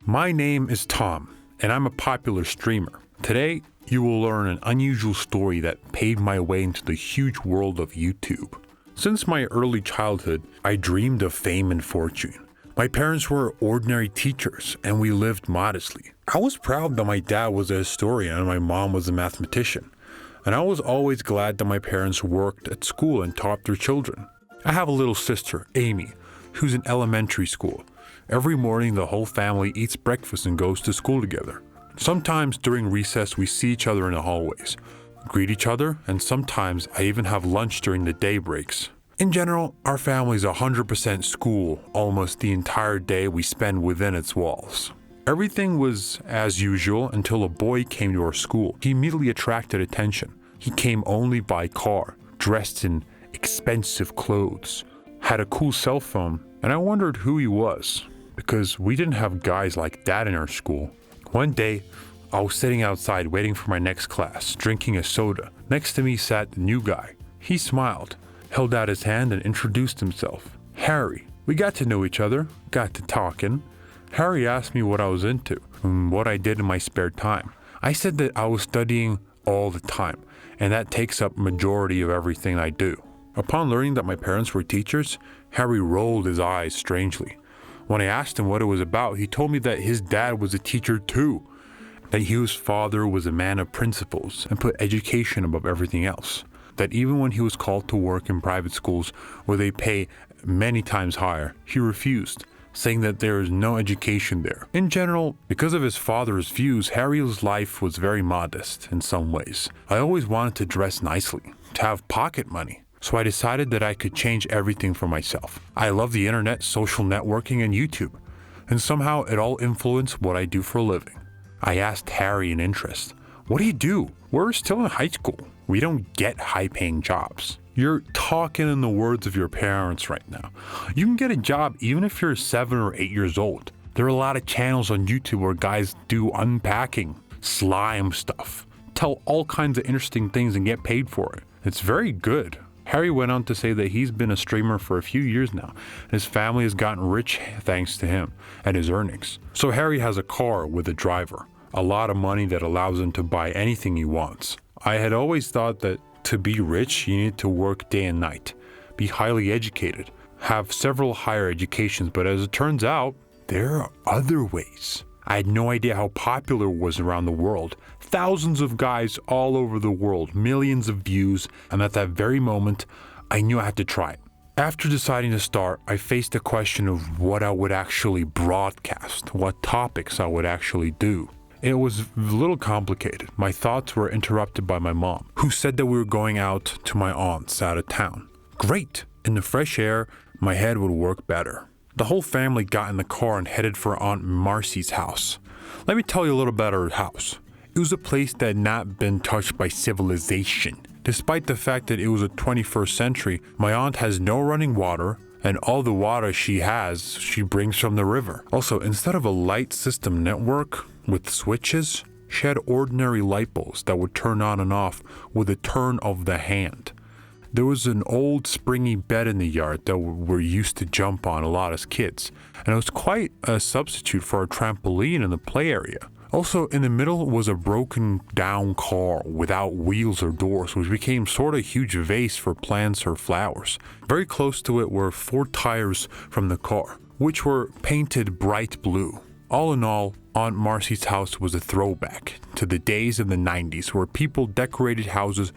My name is Tom, and I'm a popular streamer. Today, you will learn an unusual story that paved my way into the huge world of YouTube. Since my early childhood, I dreamed of fame and fortune. My parents were ordinary teachers, and we lived modestly. I was proud that my dad was a historian and my mom was a mathematician. And I was always glad that my parents worked at school and taught their children. I have a little sister, Amy, who's in elementary school. Every morning, the whole family eats breakfast and goes to school together. Sometimes during recess, we see each other in the hallways, greet each other, and sometimes I even have lunch during the day breaks. In general, our family is 100% school almost the entire day we spend within its walls. Everything was as usual until a boy came to our school. He immediately attracted attention. He came only by car, dressed in expensive clothes, had a cool cell phone, and I wondered who he was, because we didn't have guys like that in our school. One day, I was sitting outside waiting for my next class, drinking a soda. Next to me sat the new guy. He smiled, held out his hand, and introduced himself. Harry. We got to know each other, got to talking. Harry asked me what I was into and what I did in my spare time. I said that I was studying all the time, and that takes up majority of everything I do. Upon learning that my parents were teachers, Harry rolled his eyes strangely. When I asked him what it was about, he told me that his dad was a teacher too, that his father was a man of principles and put education above everything else, that even when he was called to work in private schools where they pay many times higher, he refused, saying that there is no education there. In general, because of his father's views, Harry's life was very modest in some ways. I always wanted to dress nicely, to have pocket money. So I decided that I could change everything for myself. I love the internet, social networking, and YouTube, and somehow it all influenced what I do for a living. I asked Harry in interest, "What do you do? We're still in high school. We don't get high-paying jobs." You're talking in the words of your parents right now. You can get a job even if you're 7 or 8 years old. There are a lot of channels on YouTube where guys do unpacking, slime stuff, tell all kinds of interesting things and get paid for it. It's very good. Harry went on to say that he's been a streamer for a few years now, and his family has gotten rich thanks to him and his earnings. So Harry has a car with a driver, a lot of money that allows him to buy anything he wants. I had always thought that to be rich, you need to work day and night, be highly educated, have several higher educations, but as it turns out, there are other ways. I had no idea how popular it was around the world. Thousands of guys all over the world, millions of views, and at that very moment, I knew I had to try it. After deciding to start, I faced the question of what I would actually broadcast, what topics I would actually do. It was a little complicated. My thoughts were interrupted by my mom, who said that we were going out to my aunt's out of town. Great! In the fresh air, my head would work better. The whole family got in the car and headed for Aunt Marcy's house. Let me tell you a little about her house. It was a place that had not been touched by civilization. Despite the fact that it was the 21st century, my aunt has no running water, and all the water she has, she brings from the river. Also, instead of a light system network with switches, she had ordinary light bulbs that would turn on and off with a turn of the hand. There was an old springy bed in the yard that we're used to jump on a lot as kids, and it was quite a substitute for a trampoline in the play area. Also, in the middle was a broken down car without wheels or doors, which became sort of a huge vase for plants or flowers. Very close to it were 4 tires from the car, which were painted bright blue. All in all, Aunt Marcy's house was a throwback to the days in the 90s where people decorated houses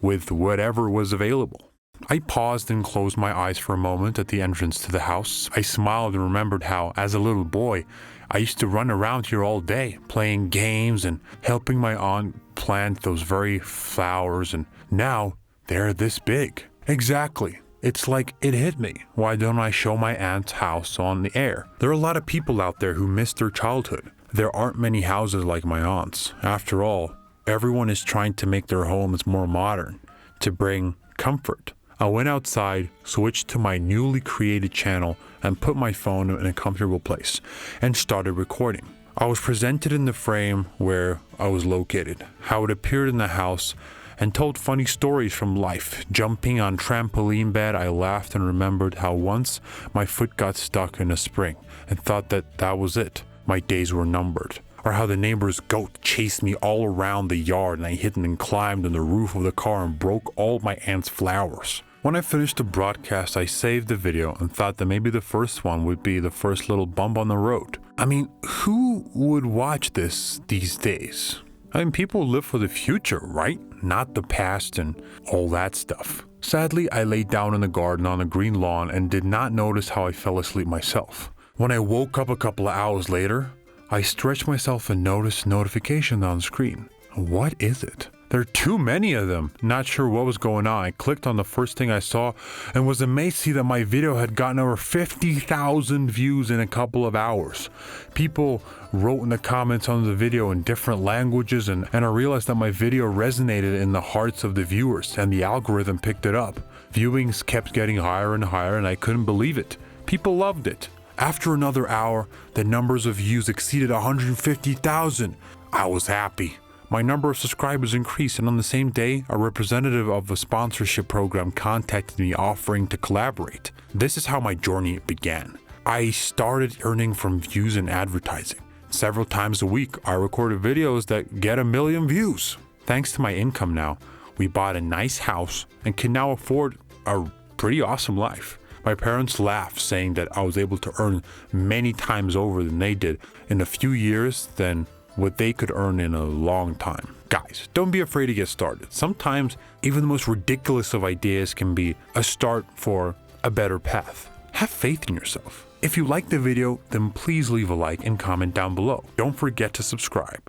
with whatever was available. I paused and closed my eyes for a moment at the entrance to the house. I smiled and remembered how, as a little boy, I used to run around here all day, playing games and helping my aunt plant those very flowers, and now they're this big. Exactly. It's like it hit me. Why don't I show my aunt's house on the air? There are a lot of people out there who miss their childhood. There aren't many houses like my aunt's. After all, everyone is trying to make their homes more modern, to bring comfort. I went outside, switched to my newly created channel, and put my phone in a comfortable place, and started recording. I was presented in the frame where I was located, how it appeared in the house, and told funny stories from life. Jumping on trampoline bed, I laughed and remembered how once my foot got stuck in a spring and thought that that was it. my days were numbered, or how the neighbor's goat chased me all around the yard and I hid and climbed on the roof of the car and broke all my aunt's flowers. When I finished the broadcast, I saved the video and thought that maybe the first one would be the first little bump on the road. I mean, who would watch this these days? I mean, people live for the future, right? Not the past and all that stuff. Sadly, I laid down in the garden on a green lawn and did not notice how I fell asleep myself. When I woke up a couple of hours later, I stretched myself and noticed a notification on the screen. What is it? There are too many of them. Not sure what was going on. I clicked on the first thing I saw and was amazed to see that my video had gotten over 50,000 views in a couple of hours. People wrote in the comments on the video in different languages and I realized that my video resonated in the hearts of the viewers and the algorithm picked it up. Viewings kept getting higher and higher and I couldn't believe it. People loved it. After another hour, the numbers of views exceeded 150,000. I was happy. My number of subscribers increased, and on the same day, a representative of a sponsorship program contacted me offering to collaborate. This is how my journey began. I started earning from views and advertising. Several times a week, I recorded videos that get 1 million views. Thanks to my income now, we bought a nice house and can now afford a pretty awesome life. My parents laughed, saying that I was able to earn many times over than they did in a few years than what they could earn in a long time. Guys, don't be afraid to get started. Sometimes even the most ridiculous of ideas can be a start for a better path. Have faith in yourself. If you liked the video, then please leave a like and comment down below. Don't forget to subscribe.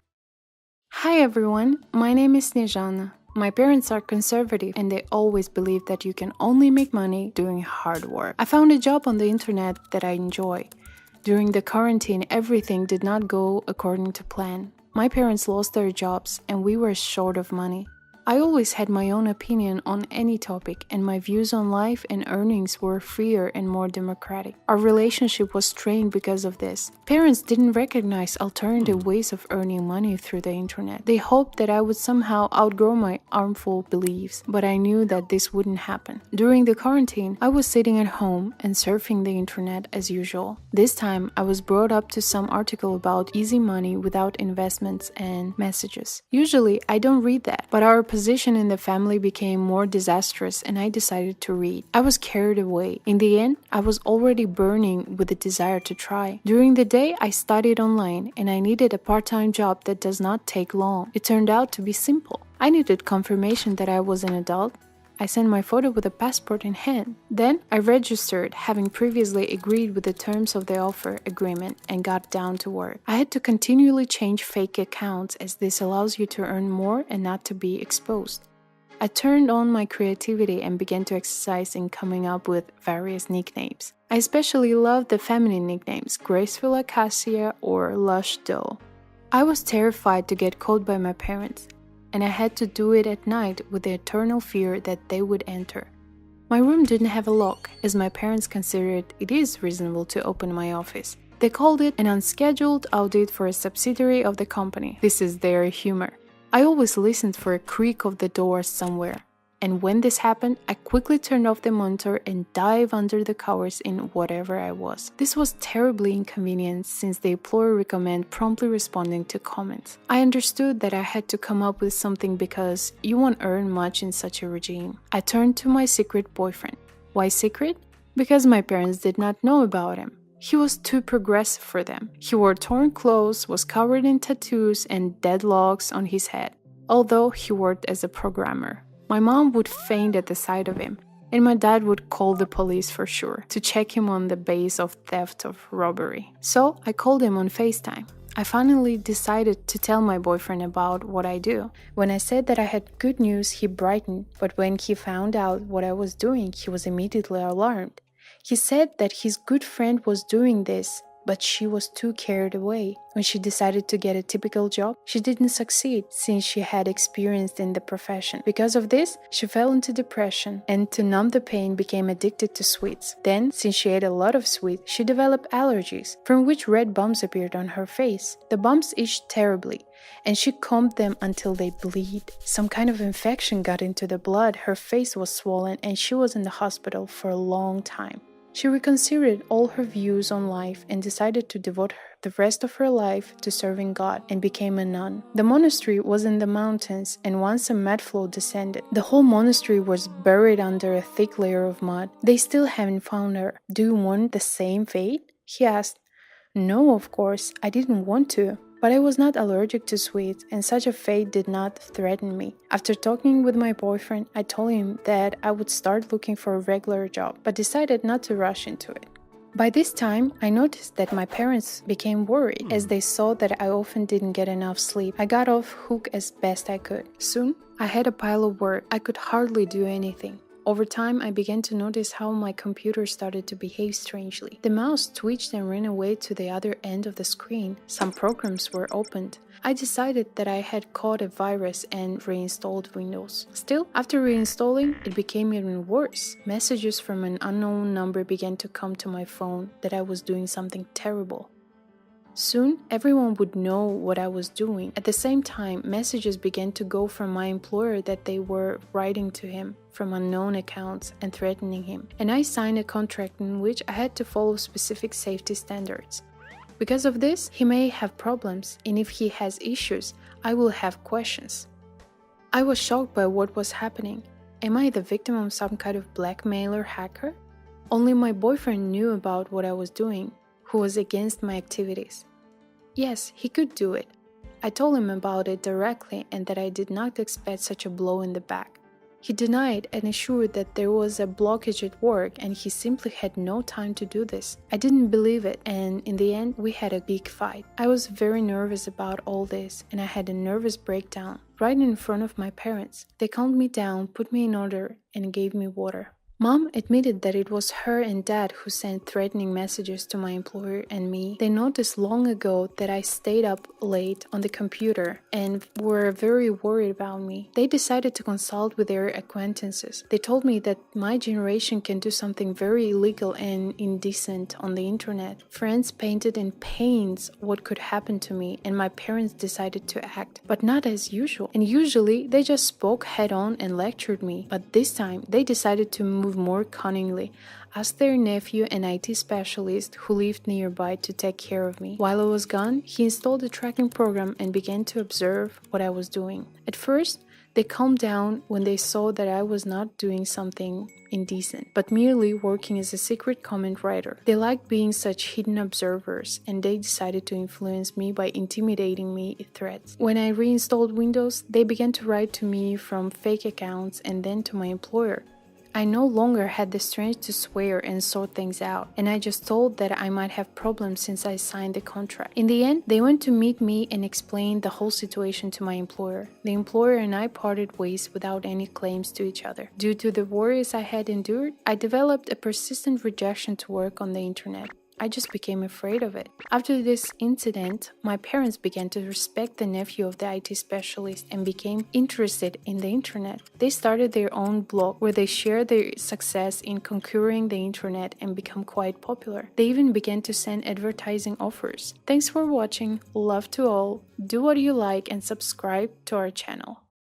Hi everyone, my name is Snezhana. My parents are conservative and they always believe that you can only make money doing hard work. I found a job on the internet that I enjoy. During the quarantine, everything did not go according to plan. My parents lost their jobs and we were short of money. I always had my own opinion on any topic and my views on life and earnings were freer and more democratic. Our relationship was strained because of this. Parents didn't recognize alternative ways of earning money through the internet. They hoped that I would somehow outgrow my harmful beliefs, but I knew that this wouldn't happen. During the quarantine, I was sitting at home and surfing the internet as usual. This time, I was brought up to some article about easy money without investments and messages. Usually, I don't read that, but our position in the family became more disastrous and I decided to read. I was carried away. In the end, I was already burning with the desire to try. During the day, I studied online and I needed a part-time job that does not take long. It turned out to be simple. I needed confirmation that I was an adult. I sent my photo with a passport in hand. Then I registered, having previously agreed with the terms of the offer agreement, and got down to work. I had to continually change fake accounts as this allows you to earn more and not to be exposed. I turned on my creativity and began to exercise in coming up with various nicknames. I especially loved the feminine nicknames, Graceful Acacia or Lush Doe. I was terrified to get caught by my parents, and I had to do it at night with the eternal fear that they would enter. My room didn't have a lock, as my parents considered it is reasonable to open my office. They called it an unscheduled audit for a subsidiary of the company. This is their humor. I always listened for a creak of the door somewhere. And when this happened, I quickly turned off the monitor and dived under the covers in whatever I was. This was terribly inconvenient since the employer recommended promptly responding to comments. I understood that I had to come up with something because you won't earn much in such a regime. I turned to my secret boyfriend. Why secret? Because my parents did not know about him. He was too progressive for them. He wore torn clothes, was covered in tattoos and deadlocks on his head, although he worked as a programmer. My mom would faint at the sight of him, and my dad would call the police for sure to check him on the base of theft or robbery. So I called him on FaceTime. I finally decided to tell my boyfriend about what I do. When I said that I had good news, he brightened, but when he found out what I was doing, he was immediately alarmed. He said that his good friend was doing this, but she was too carried away. When she decided to get a typical job, she didn't succeed since she had experience in the profession. Because of this, she fell into depression and to numb the pain became addicted to sweets. Then, since she ate a lot of sweets, she developed allergies, from which red bumps appeared on her face. The bumps itched terribly, and she combed them until they bleed. Some kind of infection got into the blood, her face was swollen, and she was in the hospital for a long time. She reconsidered all her views on life and decided to devote the rest of her life to serving God and became a nun. The monastery was in the mountains, and once a mud flow descended, the whole monastery was buried under a thick layer of mud. They still haven't found her. Do you want the same fate? He asked. No, of course, I didn't want to. But I was not allergic to sweets, and such a fate did not threaten me. After talking with my boyfriend, I told him that I would start looking for a regular job, but decided not to rush into it. By this time, I noticed that my parents became worried as they saw that I often didn't get enough sleep. I got off hook as best I could. Soon, I had a pile of work. I could hardly do anything. Over time, I began to notice how my computer started to behave strangely. The mouse twitched and ran away to the other end of the screen. Some programs were opened. I decided that I had caught a virus and reinstalled Windows. Still, after reinstalling, it became even worse. Messages from an unknown number began to come to my phone that I was doing something terrible. Soon, everyone would know what I was doing. At the same time, messages began to go from my employer that they were writing to him from unknown accounts and threatening him. And I signed a contract in which I had to follow specific safety standards. Because of this, he may have problems, and if he has issues, I will have questions. I was shocked by what was happening. Am I the victim of some kind of blackmailer hacker? Only my boyfriend knew about what I was doing, who was against my activities. Yes, he could do it. I told him about it directly and that I did not expect such a blow in the back. He denied and assured that there was a blockage at work and he simply had no time to do this. I didn't believe it, and in the end, we had a big fight. I was very nervous about all this, and I had a nervous breakdown right in front of my parents. They calmed me down, put me in order, and gave me water. Mom admitted that it was her and Dad who sent threatening messages to my employer and me. They noticed long ago that I stayed up late on the computer and were very worried about me. They decided to consult with their acquaintances. They told me that my generation can do something very illegal and indecent on the internet. Friends painted in paints what could happen to me, and my parents decided to act, but not as usual. And usually, they just spoke head on and lectured me, but this time, they decided to move more cunningly, asked their nephew, an IT specialist who lived nearby, to take care of me. While I was gone, he installed a tracking program and began to observe what I was doing. At first, they calmed down when they saw that I was not doing something indecent, but merely working as a secret comment writer. They liked being such hidden observers, and they decided to influence me by intimidating me with threats. When I reinstalled Windows, they began to write to me from fake accounts and then to my employer. I no longer had the strength to swear and sort things out, and I just told that I might have problems since I signed the contract. In the end, they went to meet me and explain the whole situation to my employer. The employer and I parted ways without any claims to each other. Due to the worries I had endured, I developed a persistent rejection to work on the internet. I just became afraid of it. After this incident, my parents began to respect the nephew of the IT specialist and became interested in the internet. They started their own blog where they shared their success in conquering the internet and become quite popular. They even began to send advertising offers. Thanks for watching. Love to all. Do what you like and subscribe to our channel.